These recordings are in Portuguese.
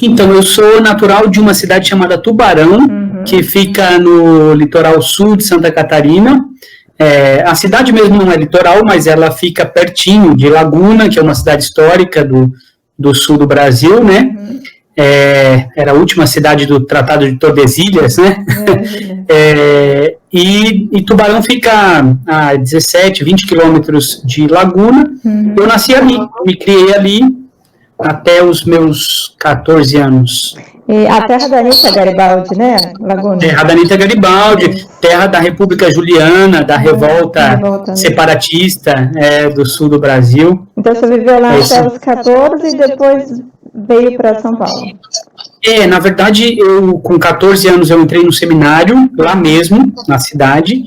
Então, eu sou natural de uma cidade chamada Tubarão, que fica no litoral sul de Santa Catarina. A cidade mesmo não é litoral, mas ela fica pertinho de Laguna, que é uma cidade histórica do sul do Brasil, né? Era a última cidade do Tratado de Tordesilhas, né? E Tubarão fica a 17, 20 quilômetros de Laguna. Eu nasci ali, me criei ali até os meus 14 anos. E a terra da Anita Garibaldi, né, Laguna? Terra da Anita Garibaldi, terra da República Juliana, da revolta separatista do sul do Brasil. Então você viveu lá até os 14 e depois veio para São Paulo. Na verdade, com 14 anos eu entrei no seminário, lá mesmo, na cidade.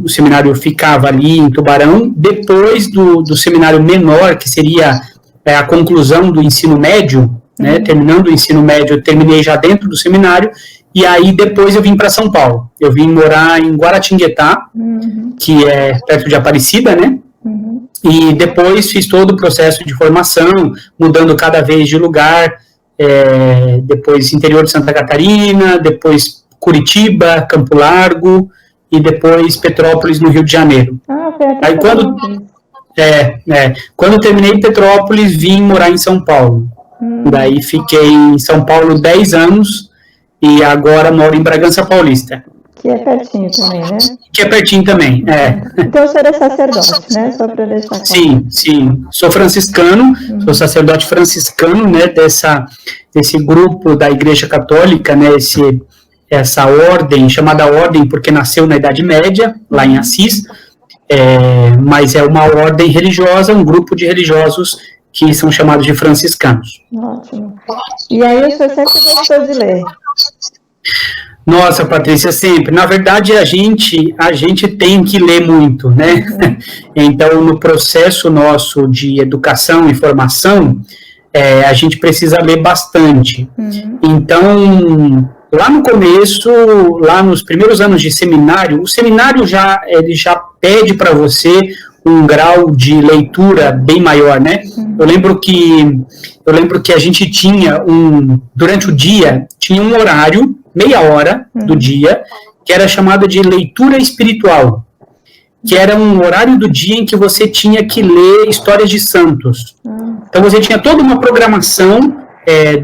O seminário ficava ali em Tubarão. Depois do seminário menor, que seria a conclusão do ensino médio, né, terminando o ensino médio, eu terminei já dentro do seminário, e aí depois eu vim para São Paulo. Eu vim morar em Guaratinguetá, que é perto de Aparecida, né? E depois fiz todo o processo de formação, mudando cada vez de lugar, depois interior de Santa Catarina, depois Curitiba, Campo Largo, e depois Petrópolis, no Rio de Janeiro. Aí quando terminei Petrópolis, vim morar em São Paulo. Daí fiquei em São Paulo 10 anos e agora moro em Bragança Paulista. Que é pertinho também, né? Que é pertinho também, Então o senhor é sacerdote, né? Só para deixar claro. Sim. Sou franciscano, sou sacerdote franciscano, né? Desse grupo da Igreja Católica, né? Essa ordem, chamada ordem porque nasceu na Idade Média, lá em Assis, mas é uma ordem religiosa, um grupo de religiosos que são chamados de franciscanos. Ótimo. E aí o senhor sempre gostou de ler? Nossa, Patrícia, sempre. Na verdade, a gente tem que ler muito, né? Então, no processo nosso de educação e formação, a gente precisa ler bastante. Então, lá no começo, lá nos primeiros anos de seminário, o seminário já pede para você um grau de leitura bem maior, né? Eu lembro que a gente tinha durante o dia, tinha um horário, meia hora do dia, que era chamado de leitura espiritual, que era um horário do dia em que você tinha que ler histórias de santos. Então você tinha toda uma programação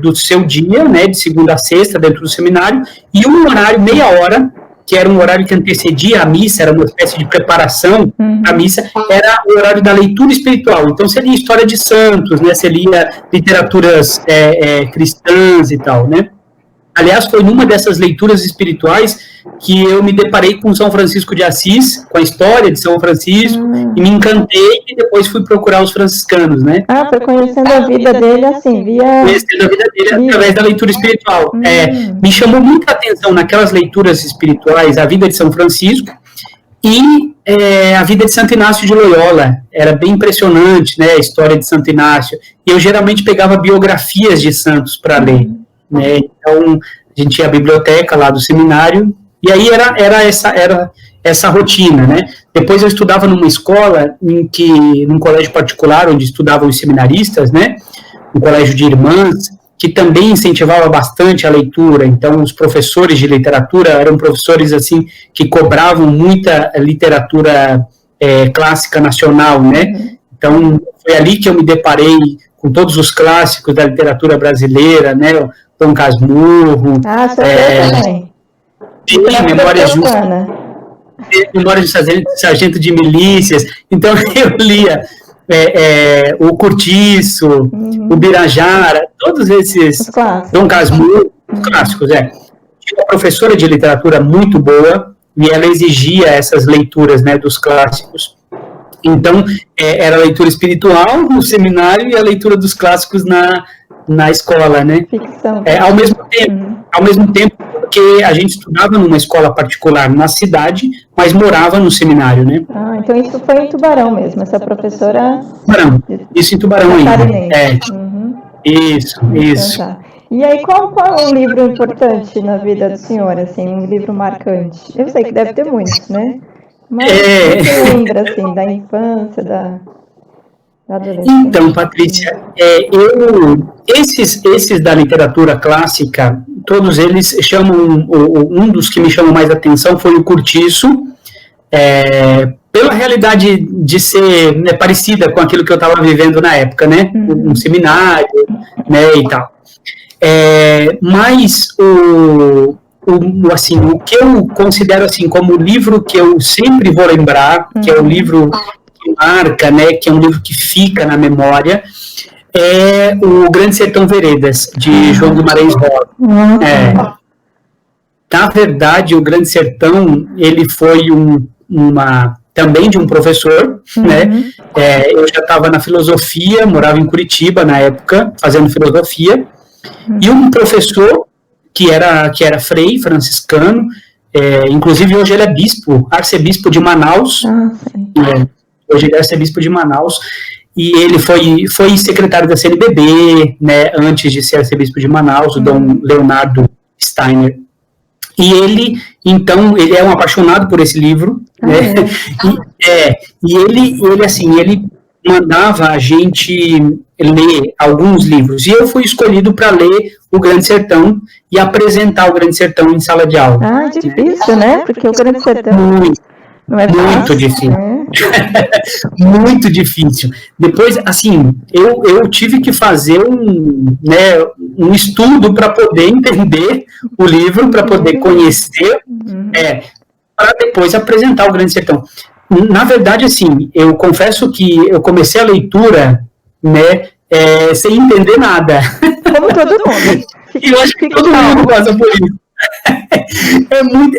do seu dia, né, de segunda a sexta, dentro do seminário, e um horário, meia hora, que era um horário que antecedia a missa, era uma espécie de preparação para a missa, era o horário da leitura espiritual. Então, você lia história de santos, né, você lia literaturas cristãs e tal, né. Aliás, foi numa dessas leituras espirituais que eu me deparei com São Francisco de Assis, com a história de São Francisco, e me encantei e depois fui procurar os franciscanos, né. Foi conhecendo a vida dele assim, conhecendo a vida dele através da leitura espiritual. Me chamou muita atenção naquelas leituras espirituais a vida de São Francisco e a vida de Santo Inácio de Loyola. Era bem impressionante, né, a história de Santo Inácio. E eu geralmente pegava biografias de santos para ler. Né? Então, a gente tinha a biblioteca lá do seminário, e aí era essa rotina, né? Depois eu estudava numa escola, num colégio particular, onde estudavam os seminaristas, né? Um colégio de irmãs, que também incentivava bastante a leitura. Então, os professores de literatura eram professores, assim, que cobravam muita literatura clássica nacional, né? Então, foi ali que eu me deparei com todos os clássicos da literatura brasileira, né? Dom Casmurro. Também. Memórias de Sargento de Milícias. Então, eu lia o Curtiço, o Birajara, todos esses, Dom Casmurro, os clássicos, Tinha uma professora de literatura muito boa, e ela exigia essas leituras, né, dos clássicos. Então, era a leitura espiritual no seminário e a leitura dos clássicos na escola, né? Ficção. Ao mesmo tempo, porque a gente estudava numa escola particular na cidade, mas morava no seminário, né? Então isso foi em Tubarão mesmo, essa professora... Tubarão, isso em Tubarão ainda. Isso. Então, tá. E aí, qual é um livro importante na vida do senhor, assim, um livro marcante? Eu sei que deve ter muitos, né? Mas você lembra, assim, da infância, da Então, Patrícia, esses da literatura clássica, todos eles chamam, um dos que me chamou mais atenção foi o Curtiço, pela realidade de ser, né, parecida com aquilo que eu estava vivendo na época, né, um seminário, né, e tal. Mas o que eu considero assim como o livro que eu sempre vou lembrar, que é o livro que marca, né, que é um livro que fica na memória, é o Grande Sertão Veredas, de João Guimarães Rosa. Na verdade, o Grande Sertão, ele foi também de um professor, né? Eu já estava na filosofia, morava em Curitiba na época, fazendo filosofia, e um professor que era frei franciscano, inclusive hoje ele é bispo, arcebispo de Manaus, hoje ele é arcebispo de Manaus, e ele foi secretário da CNBB, né, antes de ser arcebispo de Manaus, o Dom Leonardo Steiner. E ele é um apaixonado por esse livro, né? E ele mandava a gente ler alguns livros, e eu fui escolhido para ler o Grande Sertão e apresentar o Grande Sertão em sala de aula. Difícil, né? Porque o Grande Sertão não é fácil, muito difícil. Muito difícil. Depois, assim, eu tive que fazer um estudo para poder entender o livro, para poder conhecer, para depois apresentar o Grande Sertão. Na verdade, assim, eu confesso que eu comecei a leitura, né, sem entender nada. Como todo mundo. E eu acho que todo mundo passa por isso.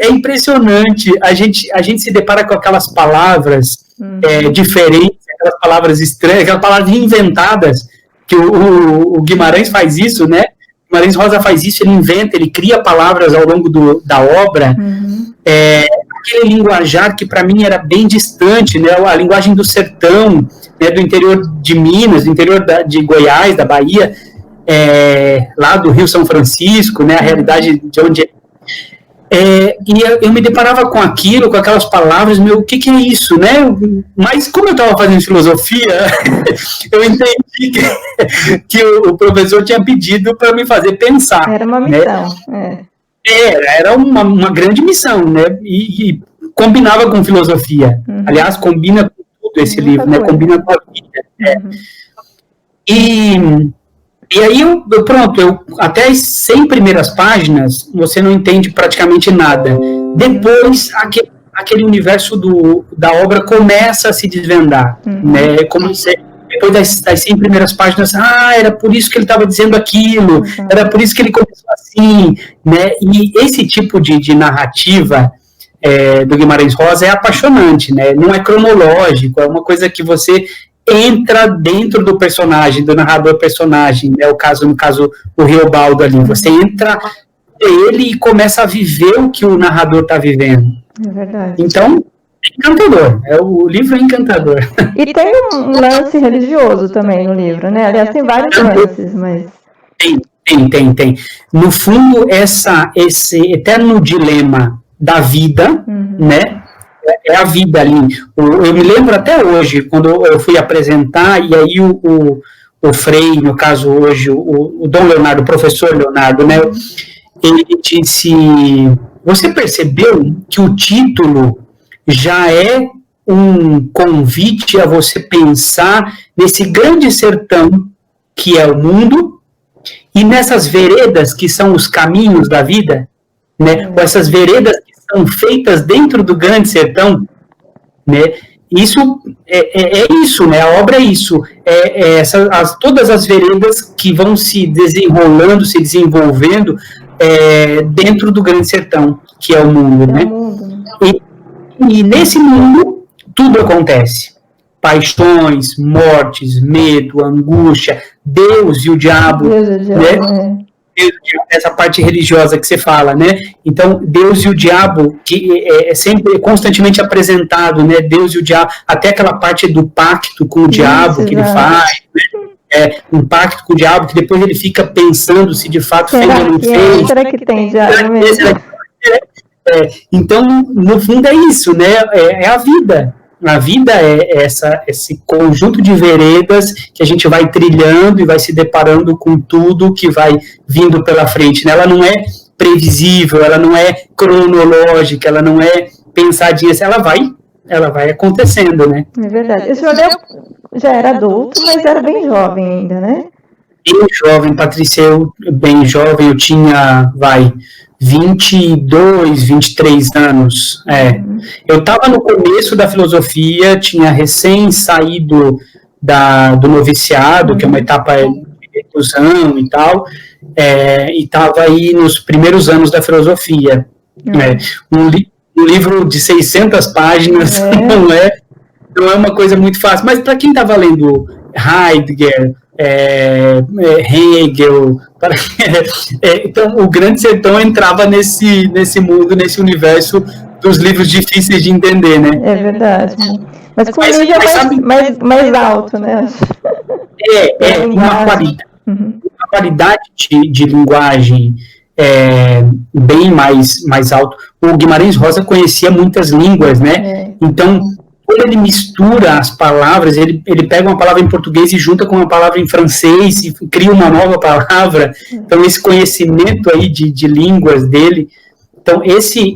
É impressionante. A gente se depara com aquelas palavras diferentes, aquelas palavras estranhas, aquelas palavras inventadas, que o Guimarães faz isso, né? Guimarães Rosa faz isso, ele inventa, ele cria palavras ao longo da obra. Aquele linguajar que para mim era bem distante, né? A linguagem do sertão, né? Do interior de Minas, do interior de Goiás, da Bahia, lá do Rio São Francisco, né? A realidade de onde e eu me deparava com aquilo, com aquelas palavras, o que é isso, né? Mas como eu estava fazendo filosofia, eu entendi que o professor tinha pedido para me fazer pensar. Era uma missão, né? Era uma grande missão, né? E combinava com filosofia. Aliás, combina com tudo esse livro, né? Combina com a vida. E aí, até as 100 primeiras páginas, você não entende praticamente nada. Depois, aquele universo da obra começa a se desvendar. Né? Depois das 100 primeiras páginas, era por isso que ele estava dizendo aquilo, era por isso que ele começou assim. Né? E esse tipo de narrativa do Guimarães Rosa é apaixonante, né? Não é cronológico, é uma coisa que você entra dentro do personagem, do narrador-personagem, né? No caso, o Riobaldo ali. Você entra nele e começa a viver o que o narrador está vivendo. É verdade. Então, é encantador. O livro é encantador. E tem um lance religioso também no livro, né? Aliás, tem vários lances, mas... Tem. No fundo, esse eterno dilema da vida, né? É a vida ali. Eu me lembro até hoje, quando eu fui apresentar, e aí o Frei, no caso hoje, o Dom Leonardo, o professor Leonardo, né, ele disse, você percebeu que o título já é um convite a você pensar nesse grande sertão que é o mundo, e nessas veredas que são os caminhos da vida, né, ou essas veredas que são feitas dentro do Grande Sertão, né? Isso isso, né? A obra é isso, todas as veredas que vão se desenrolando, se desenvolvendo dentro do Grande Sertão, que é o mundo, né? E nesse mundo tudo acontece: paixões, mortes, medo, angústia, Deus e o diabo, né? Essa parte religiosa que você fala, né? Então, Deus e o diabo, que é sempre constantemente apresentado, né? Deus e o diabo, até aquela parte do pacto com o diabo que ele faz, né? Um pacto com o diabo, que depois ele fica pensando se de fato fez ou não fez. Será que tem diabo mesmo? Então, no fundo é isso, né? É a vida. A vida é esse conjunto de veredas que a gente vai trilhando e vai se deparando com tudo que vai vindo pela frente, né? Ela não é previsível, ela não é cronológica, ela não é pensadinha, ela vai acontecendo, né? É verdade. O senhor já era adulto, mas era bem jovem ainda, né? Bem jovem, Patrícia, eu bem jovem, eu tinha, 22, 23 anos. Eu estava no começo da filosofia, tinha recém saído do noviciado, que é uma etapa de reclusão e tal, e estava aí nos primeiros anos da filosofia. Um livro de 600 páginas não é uma coisa muito fácil, mas para quem estava lendo Heidegger, Hegel, então o Grande Sertão entrava nesse mundo, nesse universo dos livros difíceis de entender, né? É verdade. Mas com o nível mais alto, né? Uma qualidade de linguagem bem mais alto. O Guimarães Rosa conhecia muitas línguas, né? Então, quando ele mistura as palavras, ele pega uma palavra em português e junta com uma palavra em francês e cria uma nova palavra. Então, esse conhecimento aí de línguas dele. Então,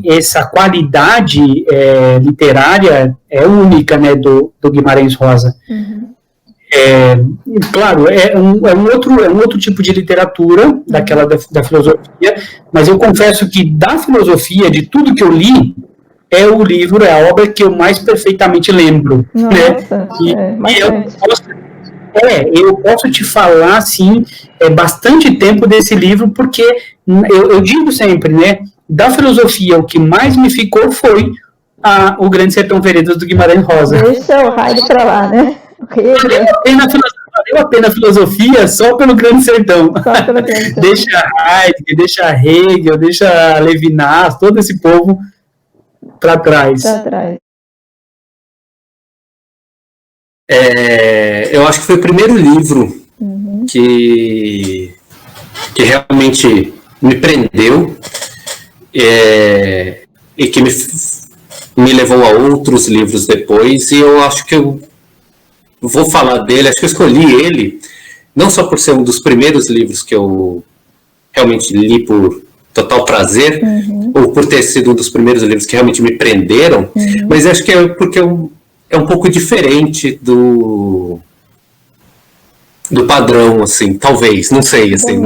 essa qualidade literária é única, né, do Guimarães Rosa. Claro, é um outro tipo de literatura, daquela da filosofia, mas eu confesso que da filosofia, de tudo que eu li, é a obra que eu mais perfeitamente lembro. Nossa, eu posso te falar, assim, bastante tempo desse livro, porque eu digo sempre, né, da filosofia, o que mais me ficou foi o Grande Sertão Veredas do Guimarães Rosa. Deixa o raio pra lá, né? Valeu a pena a filosofia só pelo Grande Sertão. Deixa Heidegger, deixa Hegel, deixa Levinas, todo esse povo para trás. Eu acho que foi o primeiro livro que realmente me prendeu e que me levou a outros livros depois, e eu acho que eu vou falar dele, acho que eu escolhi ele não só por ser um dos primeiros livros que eu realmente li por total prazer, ou por ter sido um dos primeiros livros que realmente me prenderam, mas acho que é porque é um pouco diferente do padrão, assim, talvez, não sei, assim,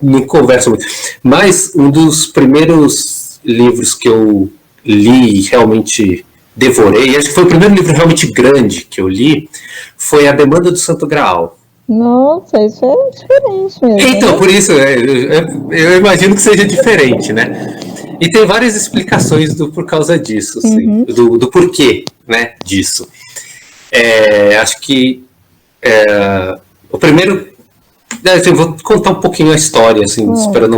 não converso muito. Mas um dos primeiros livros que eu li e realmente devorei, acho que foi o primeiro livro realmente grande que eu li, foi A Demanda do Santo Graal. Nossa, isso é diferente mesmo. Então, por isso, eu imagino que seja diferente, né? E tem várias explicações por causa disso, assim, do porquê, né, disso. Acho que o primeiro... Eu vou contar um pouquinho a história, assim, espero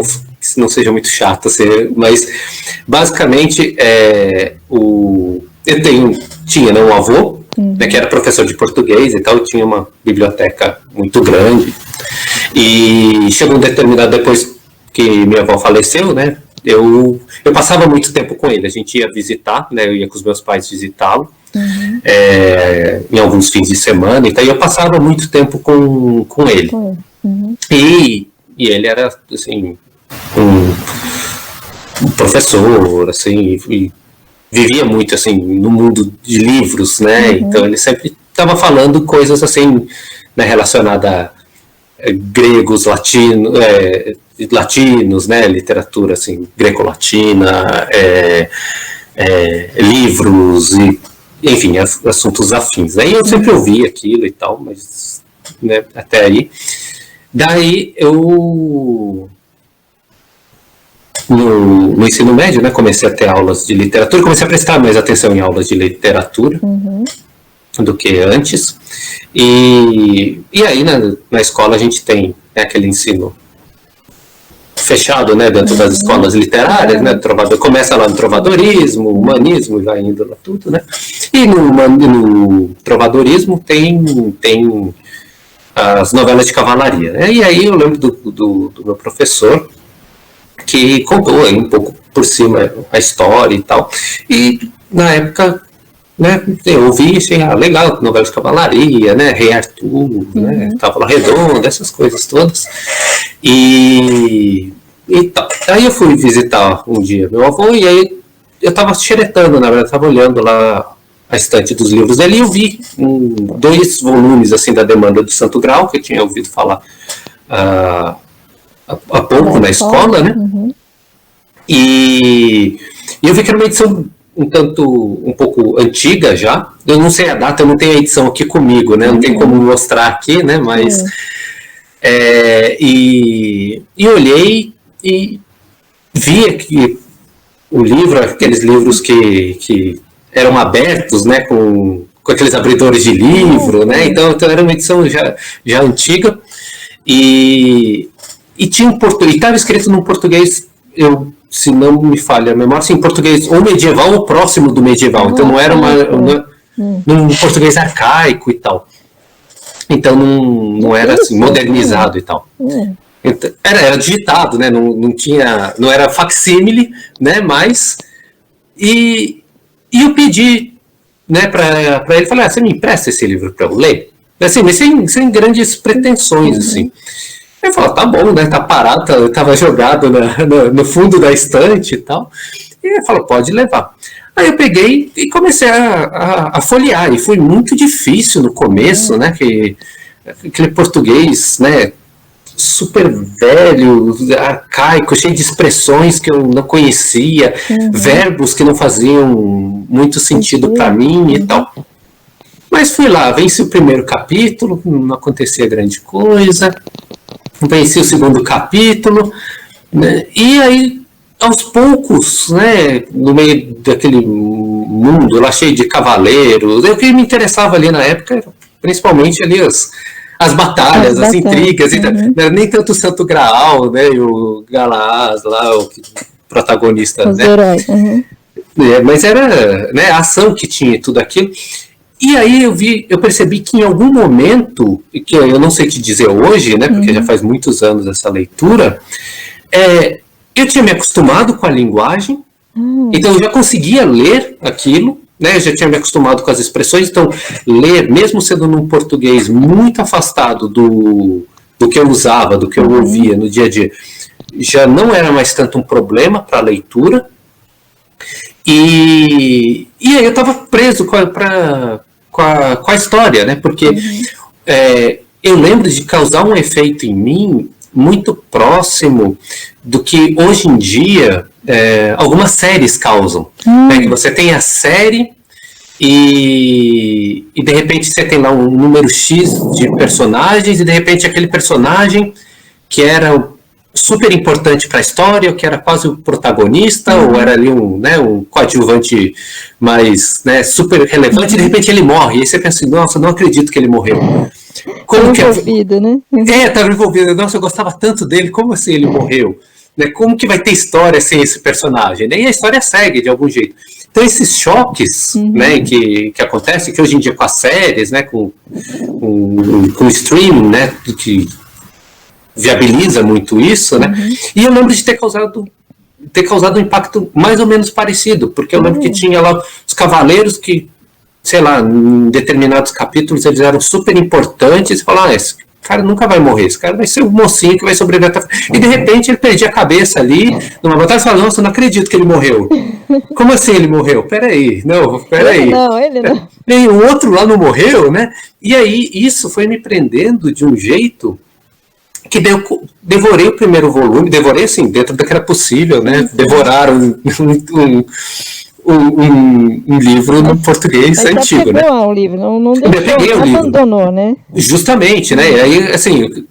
que não seja muito chato, assim, mas basicamente eu tinha, né, um avô, né, que era professor de português e tal, eu tinha uma biblioteca muito grande, e chegou um determinado, depois que minha avó faleceu, né, eu passava muito tempo com ele, a gente ia visitar, né, eu ia com os meus pais visitá-lo, em alguns fins de semana, então eu passava muito tempo com ele. E ele era, assim, um professor, assim, e vivia muito, assim, no mundo de livros, né, então ele sempre estava falando coisas, assim, né, relacionadas a gregos, latinos, né, literatura, assim, greco-latina, livros, e, enfim, assuntos afins. Aí eu sempre ouvi aquilo e tal, mas, né, até aí. Daí eu, no ensino médio, né, comecei a ter aulas de literatura, comecei a prestar mais atenção em aulas de literatura do que antes, e aí na escola a gente tem, né, aquele ensino fechado, né, dentro das escolas literárias, né, começa lá no trovadorismo, humanismo, e vai indo lá tudo, né, e no trovadorismo tem as novelas de cavalaria, né? E aí eu lembro do meu professor, que contou aí um pouco por cima a história e tal, e na época né, eu ouvi, assim, legal, novela de cavalaria, né, Rei Arthur, né, Távola Redonda, essas coisas todas. E tal. Aí eu fui visitar um dia meu avô, e aí eu estava xeretando, na verdade, estava olhando lá a estante dos livros dele, e eu vi 2 volumes, assim, da Demanda do Santo Grau, que eu tinha ouvido falar há pouco na escola, né, e eu vi que era uma edição um pouco antiga já. Eu não sei a data, eu não tenho a edição aqui comigo, né? Não tem como mostrar aqui, né? Mas e olhei e vi que o livro, aqueles livros que eram abertos, né? Com aqueles abridores de livro, né? Então era uma edição já antiga e tinha e estava escrito num português, se não me falha a memória, assim, em português ou medieval ou próximo do medieval. Então não era num português arcaico e tal. Então não era assim, modernizado e tal. Então, era digitado, né? Não era facsímile, né? Mas e eu pedi, né, para ele, falar, você me empresta esse livro para eu ler? Assim, mas sem grandes pretensões, assim. Ele falou, tá bom, né? Tá parado, tava jogado no fundo da estante e tal. E ele falou, pode levar. Aí eu peguei e comecei a folhear. E foi muito difícil no começo, né? Aquele português, né? Super velho, arcaico, cheio de expressões que eu não conhecia, verbos que não faziam muito sentido para mim e tal. Mas fui lá, venci o primeiro capítulo, não acontecia grande coisa. Venci o segundo capítulo, né, e aí, aos poucos, né, no meio daquele mundo lá cheio de cavaleiros, o que me interessava ali na época, principalmente ali as batalhas, as intrigas, não era nem tanto o Santo Graal, né, e o Galahad lá, o protagonista, os heróis. Mas era, né, a ação que tinha tudo aquilo. E aí eu percebi que em algum momento, que eu não sei te dizer hoje, né, porque já faz muitos anos essa leitura, eu tinha me acostumado com a linguagem, então eu já conseguia ler aquilo, né, eu já tinha me acostumado com as expressões, então ler, mesmo sendo num português muito afastado do que eu usava, do que eu ouvia no dia a dia, já não era mais tanto um problema para a leitura, e aí eu estava preso com a história, né? Porque eu lembro de causar um efeito em mim muito próximo do que hoje em dia algumas séries causam. Né? Que você tem a série e de repente você tem lá um número X de personagens e de repente aquele personagem que era super importante para a história, ou que era quase o protagonista, ou era ali um coadjuvante mais, né, super relevante, e de repente ele morre, e aí você pensa assim, nossa, não acredito que ele morreu. Como que envolvido, né? Estava envolvido, nossa, eu gostava tanto dele, como assim ele morreu? Né, como que vai ter história sem esse personagem? E a história segue de algum jeito. Então esses choques, né, que acontecem, que hoje em dia com as séries, né, com o streaming, né, que viabiliza muito isso, né? E eu lembro de ter causado um impacto mais ou menos parecido, porque eu lembro que tinha lá os cavaleiros que, sei lá, em determinados capítulos eles eram super importantes, e falaram, esse cara nunca vai morrer, esse cara vai ser o mocinho que vai sobreviver até... E de repente ele perdia a cabeça ali, numa batalha, e falava, nossa, eu não acredito que ele morreu. Como assim ele morreu? Peraí. Ele não. E o outro lá não morreu, né? E aí isso foi me prendendo de um jeito que devorei o primeiro volume, devorei assim, dentro do que era possível, né? Devorar um livro no português antigo, né? O livro, não deixou, não abandonou, né? Justamente, né? Aí, assim,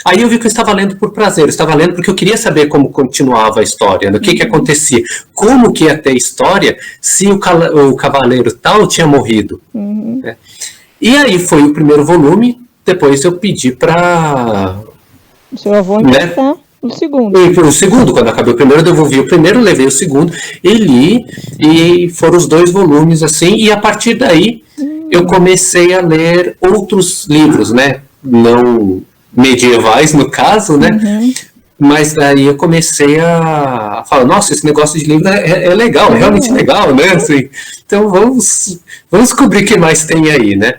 aí eu vi que eu estava lendo por prazer, eu estava lendo porque eu queria saber como continuava a história, o que acontecia, como que ia ter história se o cavaleiro tal tinha morrido. Né? E aí foi o primeiro volume, depois eu pedi para... O seu avô emprestar o segundo. O segundo, quando acabei o primeiro, eu devolvi o primeiro, levei o segundo e li, e foram os 2 volumes assim, e a partir daí eu comecei a ler outros livros, né, não medievais no caso, né, Mas daí eu comecei a falar, nossa, esse negócio de livro é legal, é realmente legal, né? Assim, então vamos descobrir o que mais tem aí, né?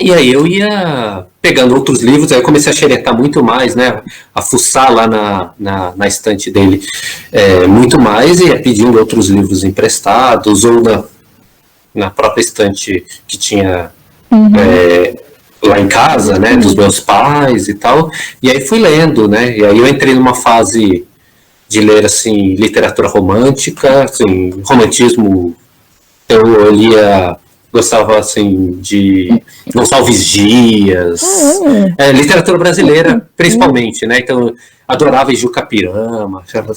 E aí eu ia pegando outros livros, aí eu comecei a xeretar muito mais, né? A fuçar lá na estante dele muito mais, e ia pedindo outros livros emprestados, ou na própria estante que tinha lá em casa, né? Dos meus pais e tal. E aí fui lendo, né? E aí eu entrei numa fase de ler, assim, literatura romântica, assim, romantismo. Eu lia... Gostava, assim, de Gonçalves Dias, literatura brasileira, principalmente, né? Então, adorava Juca Pirama, achava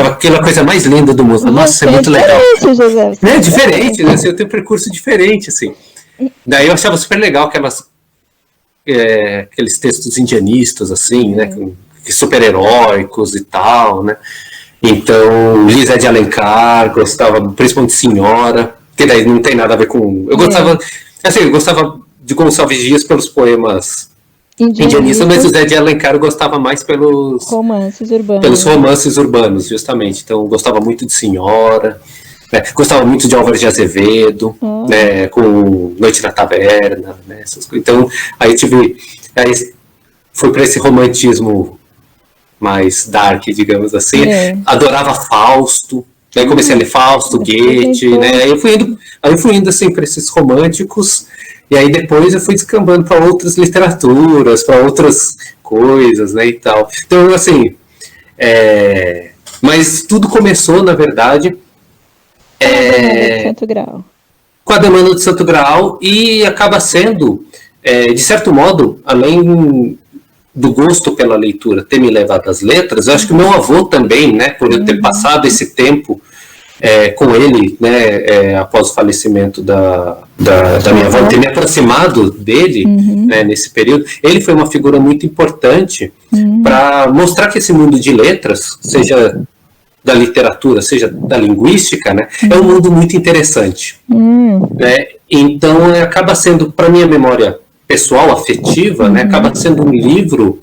aquela coisa mais linda do mundo. Nossa, é muito legal. José. É diferente, né? Assim, eu tenho um percurso diferente, assim. Daí eu achava super legal aqueles textos indianistas, assim, né? Super heróicos e tal, né? Então, Lisé de Alencar, gostava principalmente de Senhora, que daí não tem nada a ver com... Eu gostava de Gonçalves Dias pelos poemas indianistas, mas o Zé de Alencar eu gostava mais pelos romances urbanos. Pelos romances urbanos, justamente. Então, eu gostava muito de Senhora, né? Gostava muito de Álvares de Azevedo, né? Com Noite na Taverna, né? Essas coisas. Então, aí fui para esse romantismo mais dark, digamos assim. Adorava Fausto. Aí comecei a ler Fausto, Goethe, né? Aí eu fui indo assim para esses românticos, e aí depois eu fui descambando para outras literaturas, para outras coisas, né, e tal. Então, assim, mas tudo começou, na verdade, com a Demanda do Santo Graal, e acaba sendo, de certo modo, além do gosto pela leitura ter me levado às letras, eu acho que o meu avô também, né, por eu ter passado esse tempo com ele, né, após o falecimento da minha avó, ter me aproximado dele, né, nesse período, ele foi uma figura muito importante para mostrar que esse mundo de letras, seja da literatura, seja da linguística, né, é um mundo muito interessante. Né? Então, acaba sendo, para minha memória pessoal, afetiva, né, acaba sendo um livro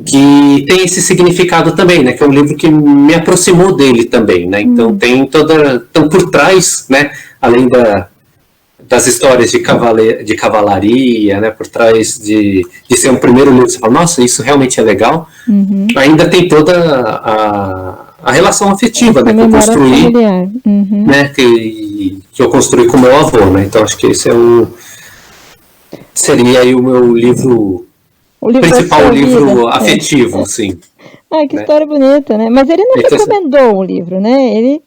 que tem esse significado também, né, que é um livro que me aproximou dele também, né, então tem então por trás, né, além das histórias de cavalaria, né, por trás de ser um primeiro livro, você fala, nossa, isso realmente é legal, ainda tem toda a relação afetiva, né, que eu construí, né, que eu construí com o meu avô, né, então acho que esse seria aí o meu livro... principal livro afetivo, sim. Que história bonita, né? Mas ele não recomendou o livro, né? Ele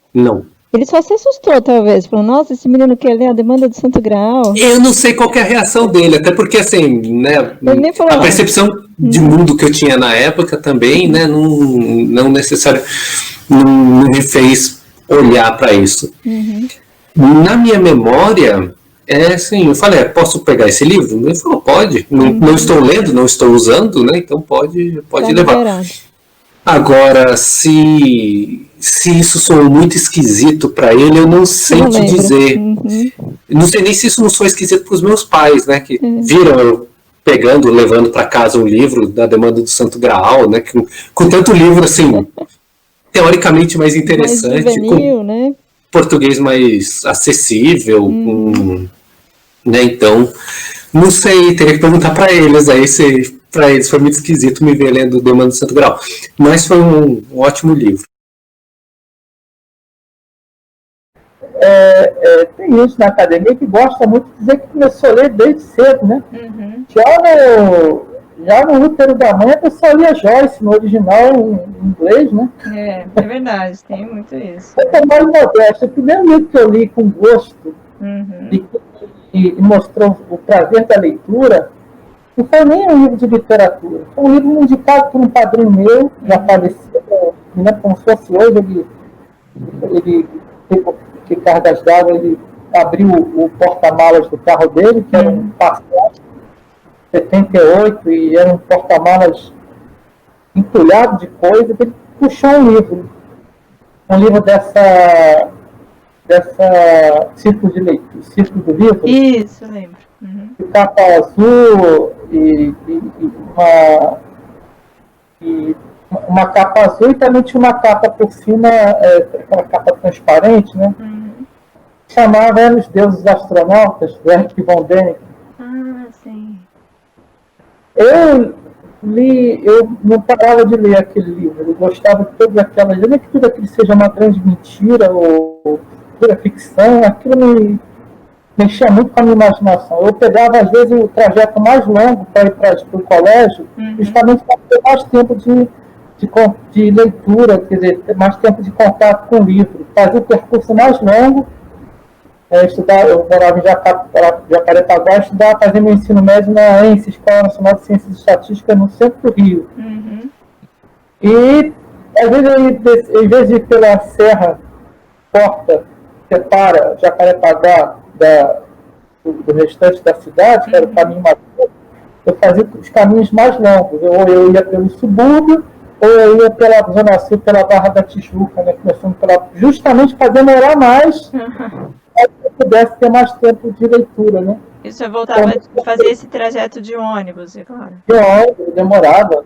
só se assustou, talvez. Falou, nossa, esse menino quer ler a Demanda do Santo Graal. Eu não sei qual que é a reação dele, até porque, assim, né, a percepção de mundo que eu tinha na época também, né, não necessariamente, não me fez olhar para isso. Na minha memória... assim, eu falei, posso pegar esse livro? Ele falou, pode, não estou lendo, não estou usando, né, então pode levar. Agora, se isso soou muito esquisito para ele, eu não sei te dizer. Não sei nem se isso não soou esquisito para os meus pais, né, que viram eu pegando, levando para casa um livro da Demanda do Santo Graal, né, com tanto livro, assim, teoricamente mais interessante, mais juvenil, né? Português mais acessível, né, então, não sei, teria que perguntar para eles aí se para eles foi muito esquisito me ver lendo Demanda do Santo Graal, mas foi um ótimo livro. Tem gente na academia que gosta muito de dizer que começou a ler desde cedo, né? Já no útero da mãe a pessoa lia Joyce no original em inglês, né? É verdade, tem muito isso. Eu tô mais modesto. O primeiro livro que eu li com gosto e mostrou o prazer da leitura não foi nem um livro de literatura, foi um livro indicado por um padrinho meu, já falecido, né, como se fosse hoje, ele de cargas d'água, ele abriu o porta-malas do carro dele, que era um Passat 78, e era um porta-malas entulhado de coisa, ele puxou um livro dessa Círculo de Leitura, Círculo do Livro. Isso, eu lembro. De capa azul e E uma capa azul e também tinha uma capa por cima, aquela capa transparente, né? Chamava Os Deuses Astronautas, do Erich von Däniken. Ah, sim. Eu não parava de ler aquele livro, eu gostava de todas aquelas, não é que tudo aquilo seja uma grande mentira ou pura ficção, aquilo me mexia muito com a minha imaginação. Eu pegava, às vezes, o trajeto mais longo para ir para o colégio, justamente para ter mais tempo de leitura, quer dizer, ter mais tempo de contato com o livro. Fazia o percurso mais longo, eu morava em Jacarepaguá, estudava, fazia meu ensino médio na ENSE, Escola Nacional de Ciências e Estatística, no centro do Rio. E, às vezes, em vez de ir pela serra, porta, separa Jacarepaguá do restante da cidade, que era o caminho mais longo, eu fazia os caminhos mais longos. Ou eu ia pelo subúrbio, ou eu ia pela Zona Sul, pela Barra da Tijuca, né, justamente para demorar mais, para que eu pudesse ter mais tempo de leitura. Né? E você voltava a fazer esse trajeto de ônibus, é claro? De ônibus, demorava.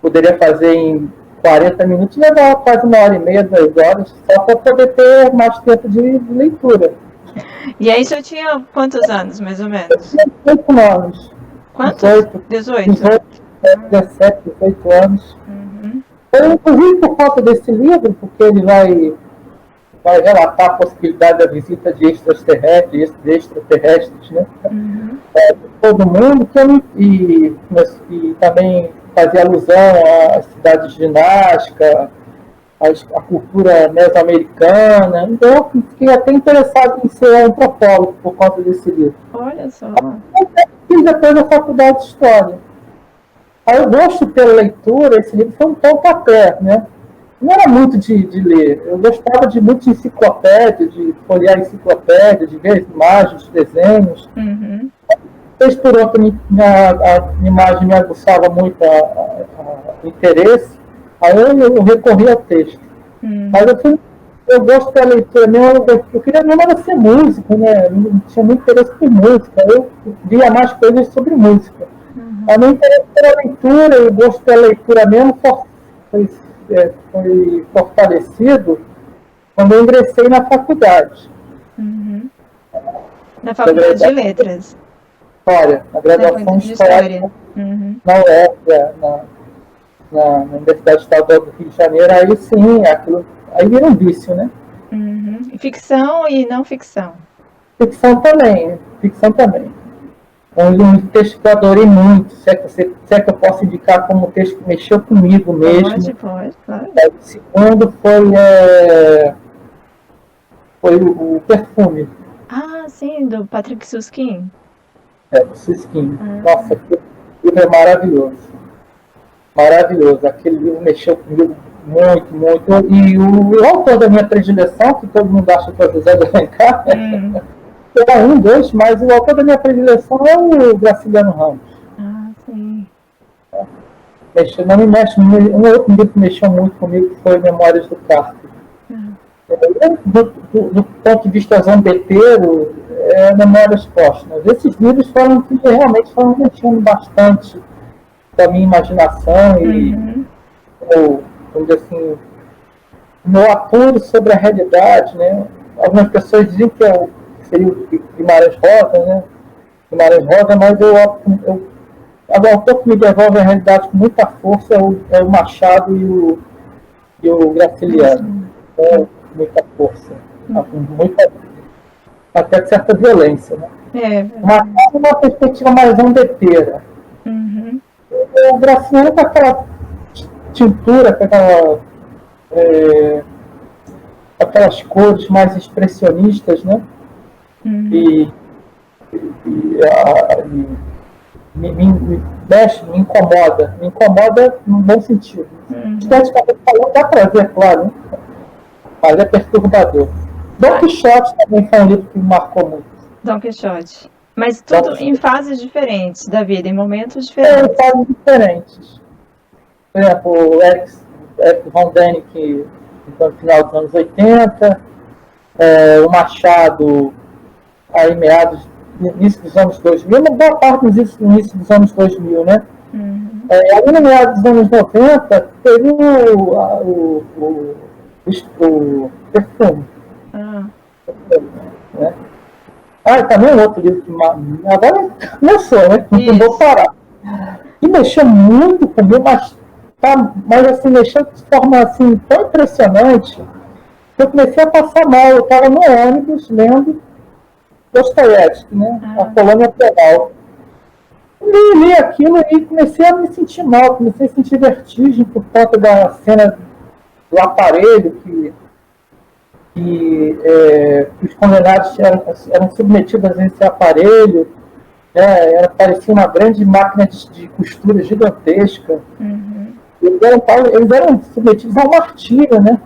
Poderia fazer em 40 minutos, levava quase 1h30, 2 horas, só para poder ter mais tempo de leitura. E aí você tinha quantos anos, mais ou menos? 18 anos. Quantos? 18. 17, 18 anos. Eu, inclusive, por conta desse livro, porque ele vai relatar a possibilidade da visita de extraterrestres, né? Todo mundo, e também fazia alusão às cidades de ginástica, à cultura mesoamericana. Então, eu fiquei até interessado em ser antropólogo por conta desse livro. Olha só. Fiz depois a faculdade de História. Aí eu gosto pela leitura, esse livro foi um pontapé, né? Não era muito de ler, eu gostava muito de enciclopédia, de folhear enciclopédia, de ver imagens, desenhos. Vez por outra, a imagem me aguçava muito o interesse, aí eu recorri ao texto. Mas eu gosto da leitura mesmo, eu queria mesmo era ser músico, né? Eu tinha muito interesse por música, eu via mais coisas sobre música. A meu interesse pela leitura, eu gosto da leitura mesmo, foi fortalecido quando eu ingressei na faculdade. Na faculdade de Letras. História, a graduação de História. Na UERJ, na Universidade Estadual do Rio de Janeiro, aí sim, aí vira um vício, né? Ficção e não ficção. Ficção também. Um texto que eu adorei muito, se é que eu posso indicar como um texto que mexeu comigo mesmo. Pode, claro. O segundo foi o Perfume. Ah, sim, do Patrick Süskind. Do Süskind. Nossa, aquele livro é maravilhoso. Maravilhoso. Aquele livro mexeu comigo muito, muito. E o autor da minha predileção, que todo mundo acha que é o José de Alencar, era dois, mas o autor da minha predileção é o Graciliano Ramos. Ah, sim. Não me mexe, um outro livro que mexeu muito comigo que foi Memórias do Cárcere. Do ponto de vista zombeteiro, Memórias Póstumas. Esses livros realmente foram mexendo bastante com a minha imaginação e, vamos dizer assim, meu apuro sobre a realidade, né? Algumas pessoas dizem que seria o Guimarães Rosa, né? Mas o autor que me devolve a realidade com muita força é o Machado e o Graciliano. Com muita força, até de certa violência, né? Uma perspectiva mais zombeteira. O Graciliano com aquela tintura, com aquelas cores mais expressionistas, né? E me mexe, me incomoda num bom sentido. Esteticamente falando, dá prazer, claro, né? Mas é perturbador. Don Quixote também foi um livro que me marcou muito. Don Quixote. Mas tudo em fases diferentes da vida, em momentos diferentes. Em fases diferentes. Por exemplo, o Erich von Däniken, no final dos anos 80, o Machado, aí início dos anos 2000, uma boa parte no início dos anos 2000, né? Ali no meio dos anos 90, teve o perfume. Né? Também um outro livro que agora começou, né? Não vou parar. E mexeu muito comigo, mas assim, mexeu de forma assim, tão impressionante que eu comecei a passar mal. Eu estava no ônibus lendo Dostoiévski, né? A Colônia Penal. Li aquilo e comecei a me sentir mal, comecei a sentir vertigem por conta da cena do aparelho que os condenados eram submetidos a esse aparelho, parecia uma grande máquina de costura gigantesca. Eles eram submetidos ao martírio, né?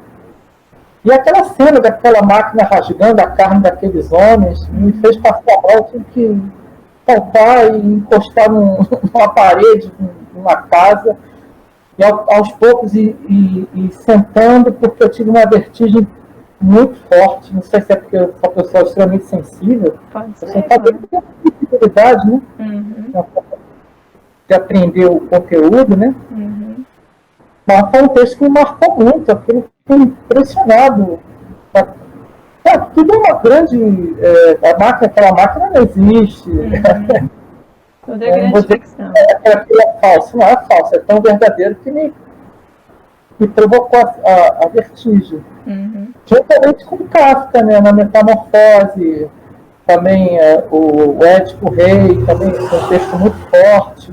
E aquela cena daquela máquina rasgando a carne daqueles homens me fez passar mal, tive que saltar e encostar numa parede, numa casa, e aos poucos e sentando, porque eu tive uma vertigem muito forte. Não sei se é porque eu sou uma pessoa extremamente sensível. Pode ser. Você tem sensibilidade, né? De aprender o conteúdo, né? Mas foi um texto que me marcou muito. Aquilo que fiquei impressionado. Tudo é uma grande. Aquela máquina não existe. Tudo é grande ficção. Aquilo é falso, não é falso, é tão verdadeiro que me provocou a vertigem. Juntamente com Kafka, né, na Metamorfose, também o Édipo Rei, também é um texto muito forte.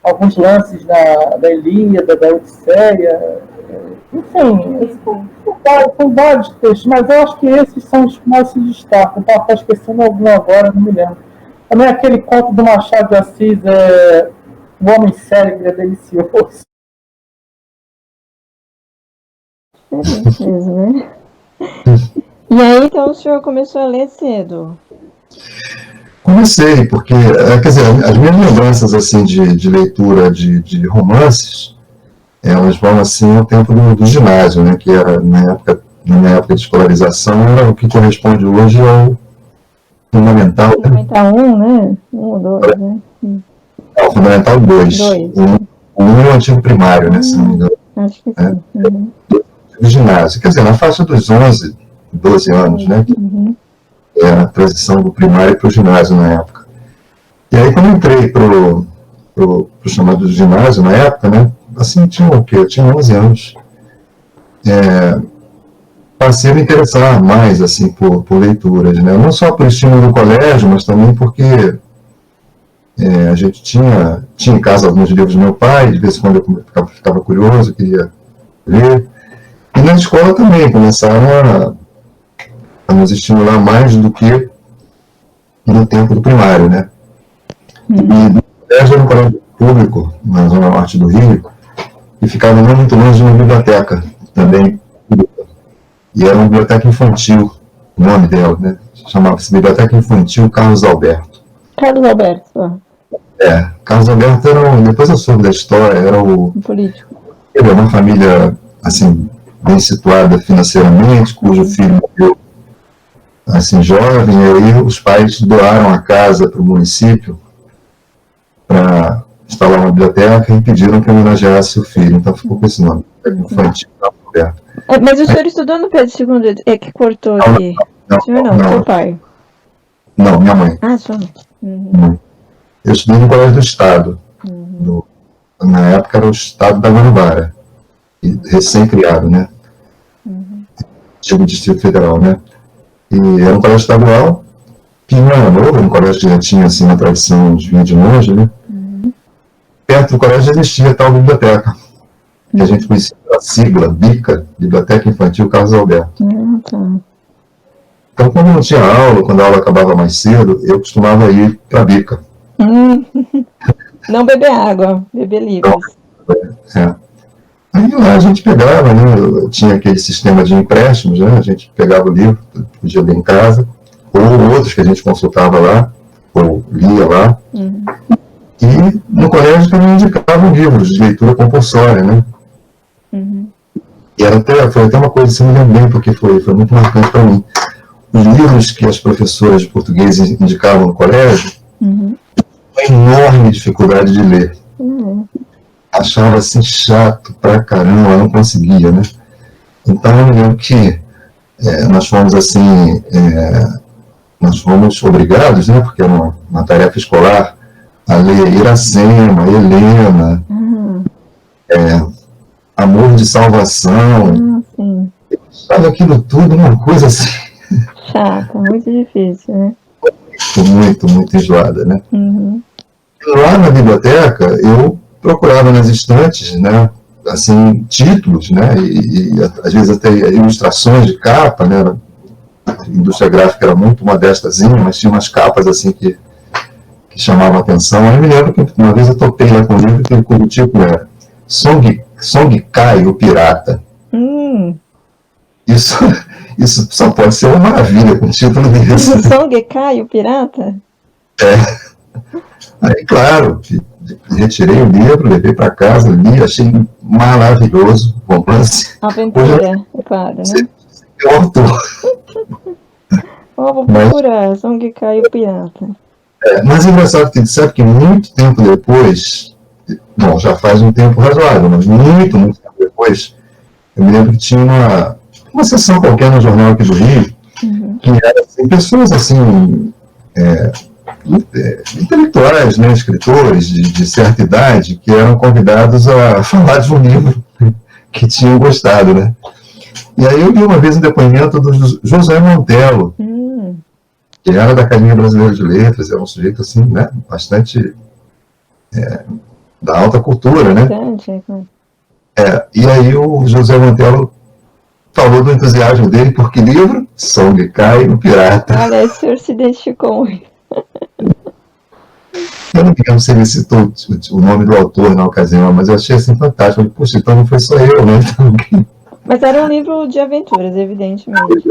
Alguns lances da Ilíada, da Odisseia, enfim, são vários textos, mas eu acho que esses são os que mais se destacam. Estava esquecendo algum agora, não me lembro. Também aquele conto do Machado de Assis, O Homem Célebre é Delicioso. Né? E aí, então, o senhor começou a ler cedo? Comecei, porque, quer dizer, as minhas lembranças, assim, de leitura de romances, elas vão, assim, ao tempo do ginásio, né, que era, na minha época de escolarização, era o que corresponde hoje ao Fundamental. Fundamental 1, né? 1 ou 2, né? O Fundamental 2. O 1 é o antigo primário, né, se não me engano. Acho que sim. Do ginásio, quer dizer, na faixa dos 11, 12 anos, né, que é a transição do primário para o ginásio na época. E aí, quando eu entrei pro chamado ginásio na época, né, assim, tinha o quê? Eu tinha 11 anos. Passei a me interessar mais, assim, por leituras, né, não só por estímulo do colégio, mas também porque a gente tinha em casa alguns livros do meu pai, de vez em quando eu ficava curioso, queria ler. E na escola também começaram a nos estimular mais do que no tempo do primário, né? E no colégio era um colégio público, na zona norte do Rio, e ficava não muito longe de uma biblioteca também pública. E era uma biblioteca infantil, o nome dela, né? Chamava-se Biblioteca Infantil Carlos Alberto. Carlos Alberto, Carlos Alberto depois eu soube da história, era o político. Ele é uma família, assim, bem situada financeiramente, cujo filho morreu, assim, jovem, e aí os pais doaram a casa para o município para instalar uma biblioteca e pediram que homenageasse o filho, então ficou com esse nome, Infantil Carlos Alberto. Mas o senhor estudou no Pedro II, que cortou aqui? O senhor não, seu pai? Não, minha mãe. Sua mãe. Eu estudei no Colégio do Estado. Na época era o Estado da Guanabara, recém-criado, né? Tipo Distrito Federal, né? E era um colégio estadual, que não era novo, um colégio que já tinha, assim, uma tradição de vir de longe, né? Perto do colégio existia a tal biblioteca, que a gente conhecia a sigla, BICA, Biblioteca Infantil Carlos Alberto. Então, quando não tinha aula, quando a aula acabava mais cedo, eu costumava ir para a BICA. Não beber água, beber livros. Aí lá a gente pegava, né? Tinha aquele sistema de empréstimos, né? A gente pegava o livro, podia ler em casa, ou outros que a gente consultava lá, ou lia lá. E no colégio também indicavam livros de leitura compulsória, né? E foi até uma coisa que eu me lembro bem, porque foi muito marcante para mim. Os livros que as professoras de português indicavam no colégio, uma enorme dificuldade de ler. Achava assim chato pra caramba, não conseguia, né? Então eu lembro que nós fomos assim, nós fomos obrigados, né? Porque era uma tarefa escolar, a ler Iracema, Helena, Amor de Salvação. Sabe aquilo tudo, uma coisa assim. Chata, muito difícil, né? Muito enjoada, né? Lá na biblioteca, eu procurava nas estantes, né? Assim, títulos, né? E às vezes até ilustrações de capa, né? A indústria gráfica era muito modestazinha, mas tinha umas capas assim que chamavam a atenção. Aí eu me lembro que uma vez eu topei lá com um livro que o título era Song Kai, o Pirata. Isso só pode ser uma maravilha com o título desse. Song Kai, o Pirata? Aí, claro, retirei o livro, levei para casa, li, achei maravilhoso, romance. Aventura, é claro, né? É o autor. Vou procurar, Song Kai, o Pirata. Mas é engraçado que sabe que muito tempo depois, bom, já faz um tempo razoável, mas muito tempo depois, eu me lembro que tinha uma sessão qualquer no jornal aqui do Rio, que era assim, pessoas assim, intelectuais, né, escritores de certa idade, que eram convidados a falar de um livro que tinham gostado, né? E aí eu vi uma vez um depoimento do José Montelo, que era da Academia Brasileira de Letras, é um sujeito assim, né, bastante da alta cultura, né? E aí o José Montelo falou do entusiasmo dele por que livro? Song Kai, o Pirata. Olha, o senhor se identificou muito. Eu não lembro se ele citou o nome do autor na ocasião, mas eu achei assim fantástico. Eu falei, poxa, então não foi só eu, né? Então, mas era um livro de aventuras, evidentemente.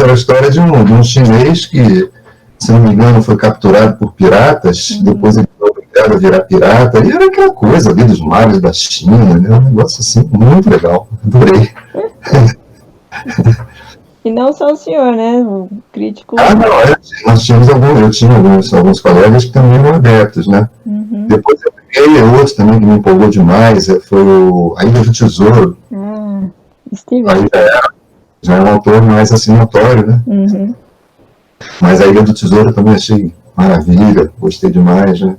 Era a história de um chinês que, se não me engano, foi capturado por piratas, depois ele foi obrigado a virar pirata, e era aquela coisa ali dos mares da China, né? Um negócio assim, muito legal. Adorei. E não só o senhor, né? O crítico. Não, nós tínhamos eu tinha alguns colegas que também eram adeptos, né? Depois eu peguei outro também que me empolgou demais, foi A Ilha do Tesouro. Steven. Aí já é um autor mais assim notório, né? Mas A Ilha do Tesouro eu também achei maravilha, gostei demais, né?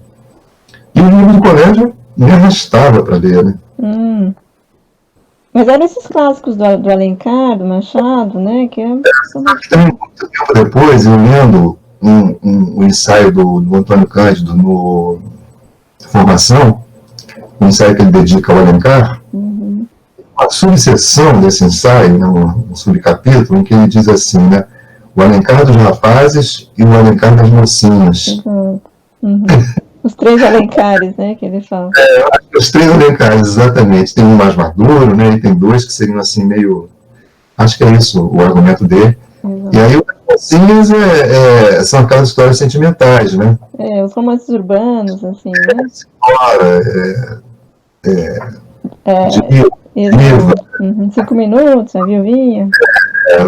E o livro do colégio me arrastava para ler, né? Mas eram esses clássicos do Alencar, do Machado, né? Que muito tempo depois, eu lendo um ensaio do Antônio Cândido no Formação, um ensaio que ele dedica ao Alencar, uma subseção desse ensaio, né, um subcapítulo, em que ele diz assim, né? O Alencar dos rapazes e o Alencar das mocinhas. Os 3 Alencares, né, que ele fala. Os 3 Alencares, exatamente. Tem um mais maduro, né, e tem 2 que seriam assim meio... Acho que é isso o argumento dele. E aí, as mocinhas são aquelas histórias sentimentais, né? Os romances urbanos, assim, né? Diva. 5 minutos, a viuvinha.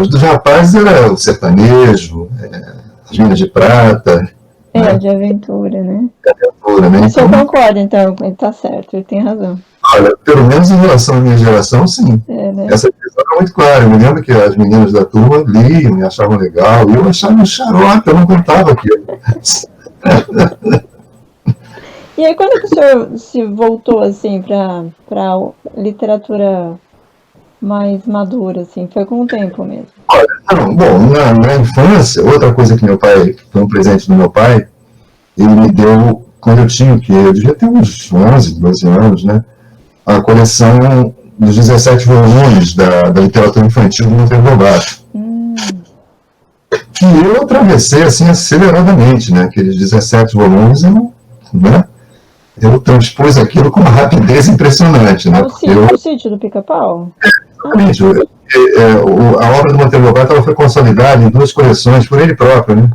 Os dos rapazes era o sertanejo, as Minas de Prata. De aventura, né? Né? O senhor concorda, então, ele está certo, ele tem razão. Olha, pelo menos em relação à minha geração, sim. Né? Essa questão é muito clara. Eu me lembro que as meninas da turma liam, me achavam legal, e eu achava um xarope, eu não contava aquilo. E aí, quando que o senhor se voltou, assim, para literatura mais madura, assim? Foi com o tempo mesmo? Olha, bom, na infância, outra coisa que meu pai, foi um presente do meu pai, ele me deu, quando eu devia ter uns 11, 12 anos, né? A coleção dos 17 volumes da literatura infantil do Monteiro Lobato. Que eu atravessei, assim, aceleradamente, né? Aqueles 17 volumes, eu transpus aquilo com uma rapidez impressionante, né? O Sítio do Pica-Pau? Exatamente. A obra do Monteiro Lobato ela foi consolidada em 2 coleções por ele próprio, né?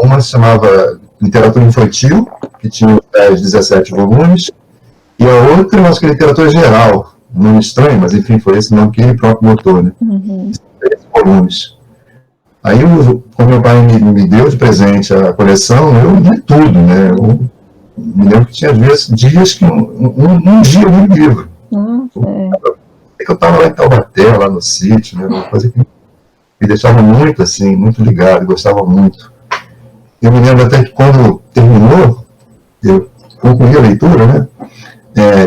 Uma se chamava Literatura Infantil, que tinha os 17 volumes, e a outra, eu acho que é Literatura Geral, um nome estranho, mas enfim, foi esse nome que ele próprio botou, né? 3 volumes. Aí, quando meu pai me deu de presente a coleção, eu li tudo, né? Eu me lembro que tinha, às vezes, dias que um dia eu li o livro. Eu estava lá em Taubaté, lá no sítio, né? Uma coisa que me deixava muito, assim, muito ligado, gostava muito. Eu me lembro até que quando terminou, eu concluí a leitura, né?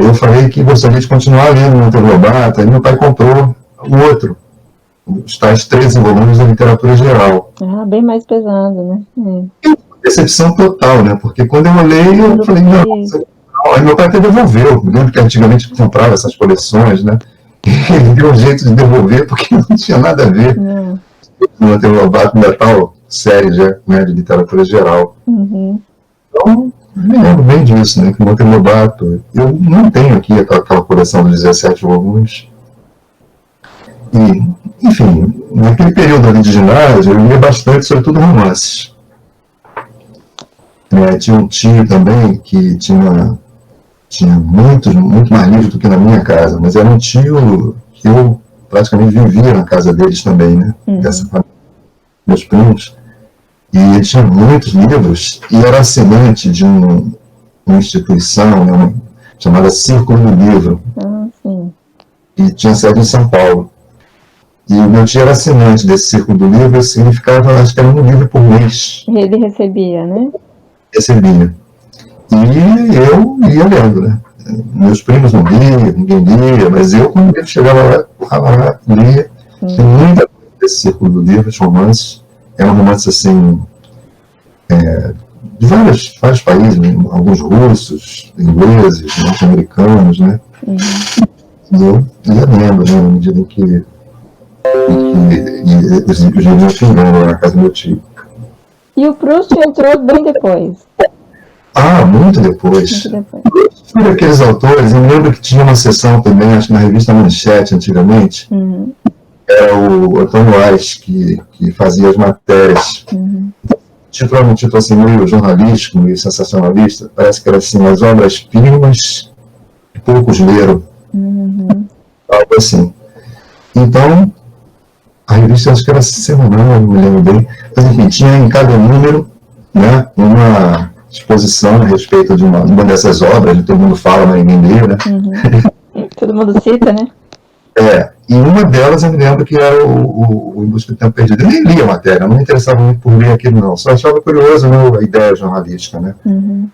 Eu falei que gostaria de continuar lendo Monteiro Lobato, e meu pai comprou o outro, os tais 13 volumes da literatura geral. Bem mais pesado, né? Decepção total, né? Porque quando eu olhei, eu falei, não. Aí meu pai até devolveu. Eu lembro que antigamente comprava essas coleções, né? Ele deu um jeito de devolver porque não tinha nada a ver. O Monteiro Lobato da tal série já, né, de literatura geral. Então, me lembro bem disso, né? Que o Monteiro Lobato, eu não tenho aqui aquela coleção dos 17 volumes. E, enfim, naquele período ali de ginásio, eu lia bastante, sobretudo romances. Tinha um tio também que tinha muito mais livros do que na minha casa, mas era um tio que eu praticamente vivia na casa deles também, né? Dessa família, meus primos. E ele tinha muitos livros e era assinante de uma instituição, né, chamada Círculo do Livro. E tinha sede em São Paulo. E o meu tio era assinante desse Círculo do Livro, significava, acho que era um livro por mês. E ele recebia, né? Recebia. E eu ia lendo, né? Meus primos não liam, ninguém lia, mas eu, quando eu chegava lá, lia. Tem muita coisa desse Círculo do Livro, de romances. É um romance, assim, de vários países, né? Alguns russos, ingleses, norte-americanos, né? E eu ia lendo, né? Na medida em que os livros iam chegando na casa do meu tio. E o Proust entrou bem depois. Muito depois. Por aqueles autores, eu me lembro que tinha uma sessão também, acho que na revista Manchete, antigamente, era o Antônio Aires que fazia as matérias. Era um título assim, meio jornalístico, meio sensacionalista, parece que era assim, as obras-primas que poucos leram. Algo assim. Então, a revista acho que era semanal, não me lembro bem, mas enfim, tinha em cada número, né, uma exposição a respeito de uma dessas obras, todo mundo fala, mas ninguém lê, né? Todo mundo cita, né? E uma delas eu me lembro que era o Em Busca do Tempo Perdido. Eu nem lia a matéria, não me interessava muito por ler aquilo, não. Só achava curioso, né, a ideia jornalística, né? O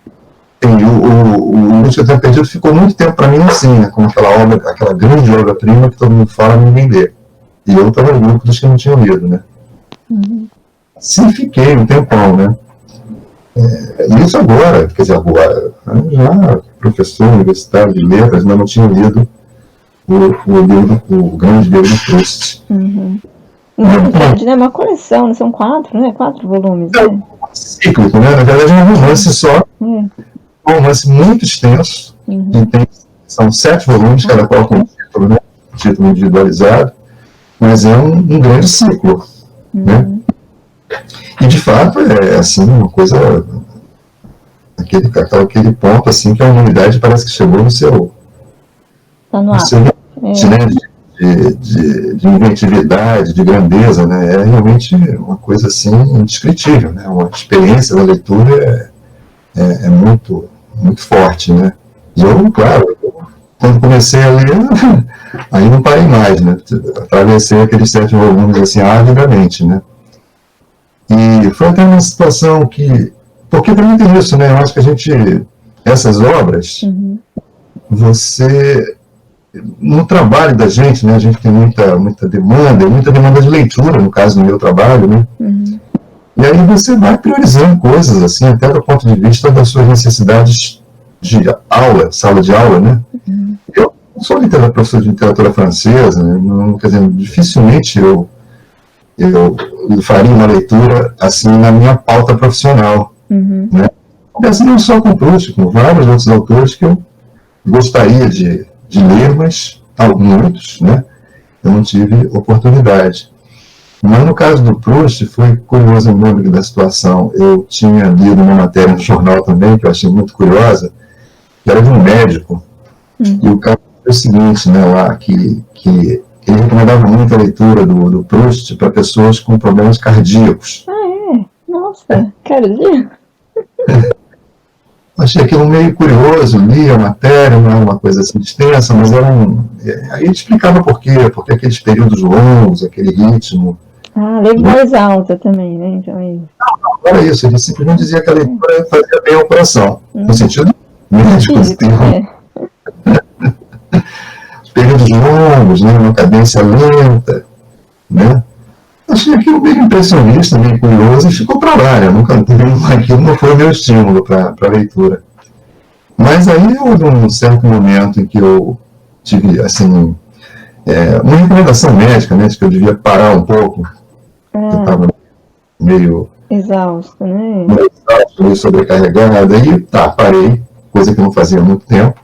Em Busca do Tempo Perdido ficou muito tempo para mim assim, né, como aquela grande obra-prima que todo mundo fala, mas ninguém lê. E eu estava no grupo dos que não tinham lido, né? Sim, fiquei um tempão, né? Isso agora, quer dizer, agora, já professor universitário de letras, mas não tinha lido o grande livro do Proust. É uma coleção, né? São 4, né? 4 volumes. Né? Cíclico, né? Na verdade é um romance só, um romance muito extenso, são 7 volumes, cada qual com título, né? Título individualizado, mas é um grande ciclo, né? E de fato é assim, uma coisa, aquele ponto assim que a humanidade parece que chegou no seu limite, né, de inventividade, de grandeza, né? É realmente uma coisa assim indescritível, né? Uma experiência da leitura é muito, muito forte, né? E eu, claro, quando comecei a ler, aí não parei mais, né? Atravessei aqueles 7 volumes assim avidamente, né? E foi até uma situação que... Porque também tem isso, né? Eu acho que essas obras, você... No trabalho da gente, né? A gente tem muita demanda de leitura, no caso do meu trabalho, né? E aí você vai priorizando coisas, assim, até do ponto de vista das suas necessidades de aula, sala de aula, né? Eu não sou professor de literatura francesa, né? Não, quer dizer, dificilmente eu faria uma leitura assim na minha pauta profissional, né? E assim não só com Proust, com vários outros autores que eu gostaria de ler, mas muitos, né? Eu não tive oportunidade. Mas no caso do Proust foi curioso o nome da situação. Eu tinha lido uma matéria no jornal também que eu achei muito curiosa, que era de um médico, e o caso foi o seguinte, né, lá que ele recomendava muito a leitura do Proust para pessoas com problemas cardíacos. Ah, é? Nossa, cardíaco? Achei aquilo meio curioso, li a matéria, não era uma coisa assim extensa, mas era aí ele explicava por quê, porque aqueles períodos longos, aquele ritmo. Lei mais alta também, né? Então, não era isso, ele simplesmente dizia que a leitura fazia bem ao coração, no sentido médico do termo. Períodos longos, né, uma cadência lenta, né? Achei aquilo meio impressionista, meio curioso, e ficou para lá, né? Aquilo não foi o meu estímulo para a leitura. Mas aí houve um certo momento em que eu tive, assim, uma recomendação médica, né, de que eu devia parar um pouco. Eu estava meio exausto, né? Meio sobrecarregado, aí parei, coisa que eu não fazia há muito tempo.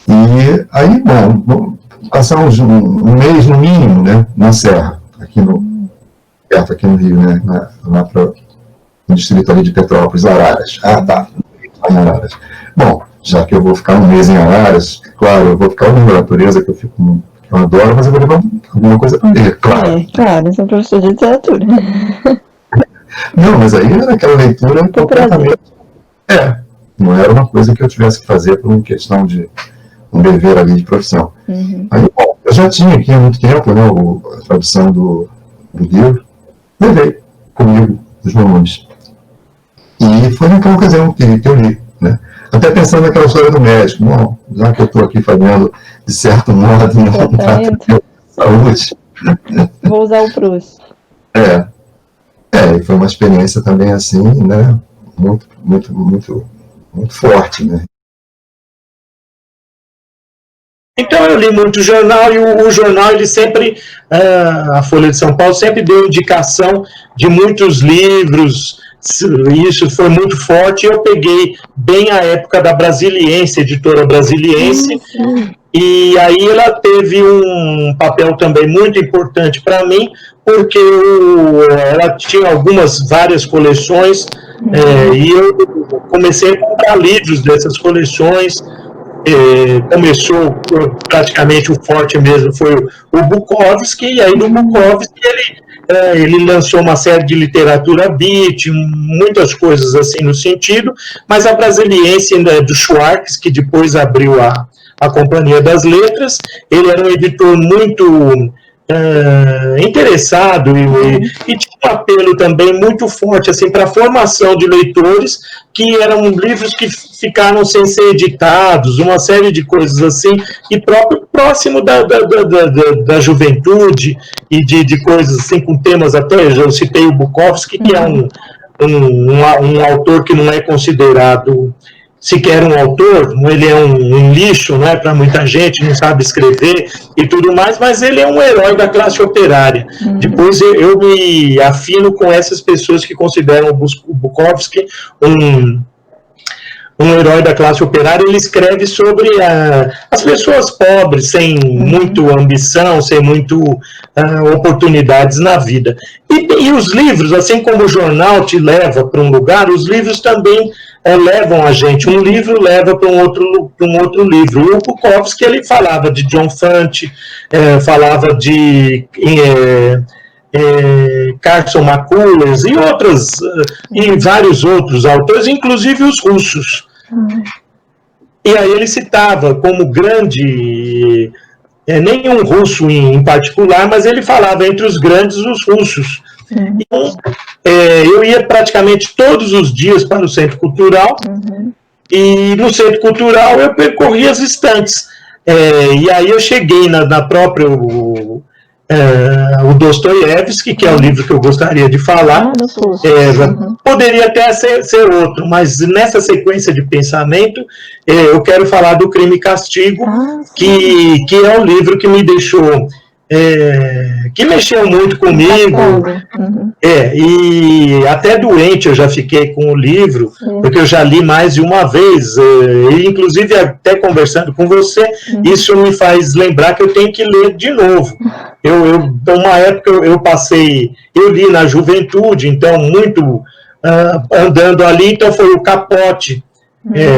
E aí, bom, passar um mês no mínimo, né, na Serra, perto aqui no Rio, né, lá para o distrito ali de Petrópolis, Araras. Em Araras. Bom, já que eu vou ficar um mês em Araras, claro, eu vou ficar na natureza, que eu adoro, mas eu vou levar alguma coisa para ler, claro. Claro, eu sou professor de literatura. Não, mas aí era aquela leitura completamente... não era uma coisa que eu tivesse que fazer por uma questão de um dever ali de profissão. Aí, bom, eu já tinha aqui há muito tempo, né, a tradução do livro, levei comigo os volumes. E foi naquela ocasião que eu li, né? Até pensando naquela história do médico, bom, já que eu estou aqui fazendo, de certo modo, um tratamento de saúde. Vou usar o Proust. E foi uma experiência também assim, né? Muito, muito, muito, muito forte, né? Então eu li muito jornal, e o jornal, ele sempre, a Folha de São Paulo sempre deu indicação de muitos livros, isso foi muito forte. Eu peguei bem a época da Brasiliense, editora Brasiliense, e aí ela teve um papel também muito importante para mim, porque ela tinha várias coleções, e eu comecei a comprar livros dessas coleções. Começou praticamente o forte mesmo foi o Bukowski, e aí do Bukowski ele lançou uma série de literatura beat, muitas coisas assim no sentido, mas a Brasiliense ainda é do Schwartz, que depois abriu a Companhia das Letras. Ele era um editor muito interessado e tinha um apelo também muito forte assim, para a formação de leitores, que eram livros que ficaram sem ser editados, uma série de coisas assim, e próximo da juventude e de coisas assim, com temas até, eu citei o Bukowski, que é um autor que não é considerado sequer um autor, ele é um lixo, né, para muita gente, não sabe escrever e tudo mais, mas ele é um herói da classe operária. Depois eu me afino com essas pessoas que consideram o Bukowski um herói da classe operária. Ele escreve sobre as pessoas pobres, sem muito ambição, sem muito oportunidades na vida. E os livros, assim como o jornal te leva para um lugar, os livros também levam a gente. Um livro leva para um outro livro. E o Bukowski, ele falava de John Fante, falava de Carson McCullers e vários outros autores, inclusive os russos. E aí ele citava como grande, nenhum russo em particular, mas ele falava entre os grandes os russos. Então, eu ia praticamente todos os dias para o Centro Cultural, e no Centro Cultural eu percorri as estantes. E aí eu cheguei na própria... o Dostoiévski, que é o livro que eu gostaria de falar, poderia até ser outro, mas nessa sequência de pensamento, eu quero falar do Crime e Castigo, que é um livro que me deixou... que mexeu muito comigo, e até doente eu já fiquei com o livro, porque eu já li mais de uma vez, e inclusive até conversando com você, isso me faz lembrar que eu tenho que ler de novo. Uma época eu li na juventude, então muito andando ali, então foi o Capote,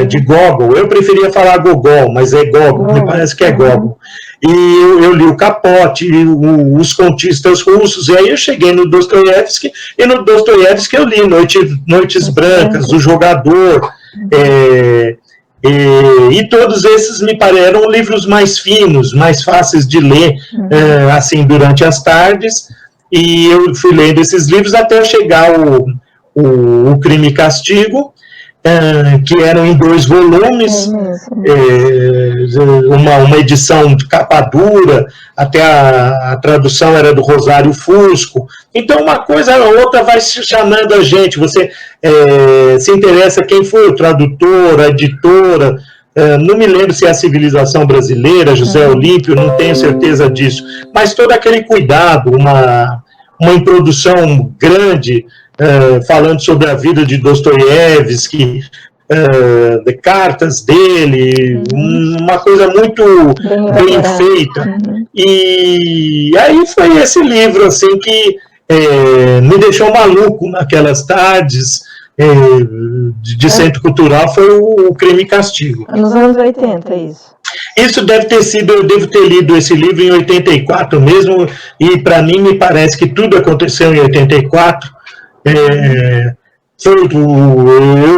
de Gogol. Eu preferia falar Gogol, mas é Gogol, me parece que é Gogol. eu li o Capote, os contistas russos, e aí eu cheguei no Dostoiévski, e no Dostoiévski eu li Noites Brancas, O Jogador, e todos esses me parecem livros mais finos, mais fáceis de ler, assim, durante as tardes, e eu fui lendo esses livros até chegar o Crime e Castigo, que eram em 2 volumes, uma edição de capa dura, até a tradução era do Rosário Fusco. Então, uma coisa ou outra vai chamando a gente, você se interessa quem foi o tradutor, a editora, não me lembro se é a Civilização Brasileira, José Olímpio, não tenho certeza disso, mas todo aquele cuidado, uma introdução grande, falando sobre a vida de Dostoiévski, de cartas dele, uma coisa muito bem feita. E aí foi esse livro assim que me deixou maluco naquelas tardes de centro cultural, foi o Crime e Castigo. Nos anos 80, isso. Isso deve ter sido, eu devo ter lido esse livro em 84 mesmo, e para mim me parece que tudo aconteceu em 84. Eu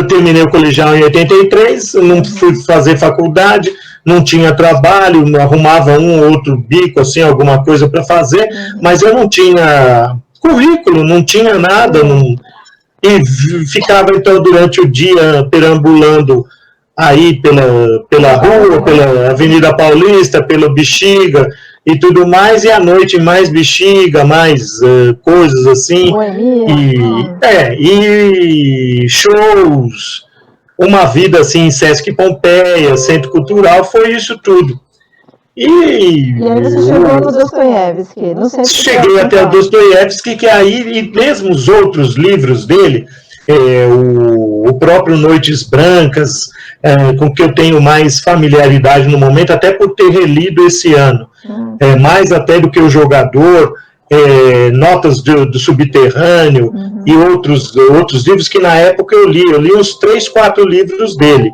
terminei o colegial em 83, não fui fazer faculdade, não tinha trabalho, arrumava um ou outro bico, assim, alguma coisa para fazer, mas eu não tinha currículo, não tinha nada, e ficava então durante o dia perambulando aí pela rua, pela Avenida Paulista, pelo Bexiga e tudo mais, e à noite mais Bexiga, mais coisas assim, e shows, uma vida assim em Sesc Pompeia, Centro Cultural, foi isso tudo. E aí você chegou no Dostoiévski. Cheguei até o Dostoiévski, que aí, e mesmo os outros livros dele, o próprio Noites Brancas, com que eu tenho mais familiaridade no momento, até por ter relido esse ano, mais até do que O Jogador, Notas do Subterrâneo, e outros livros que na época eu li uns 3, 4 livros dele.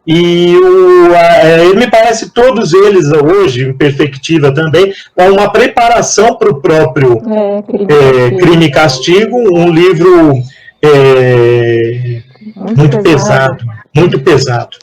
E me parece todos eles hoje, em perspectiva também, uma preparação para o próprio Crime e Castigo, um livro muito pesado, muito pesado.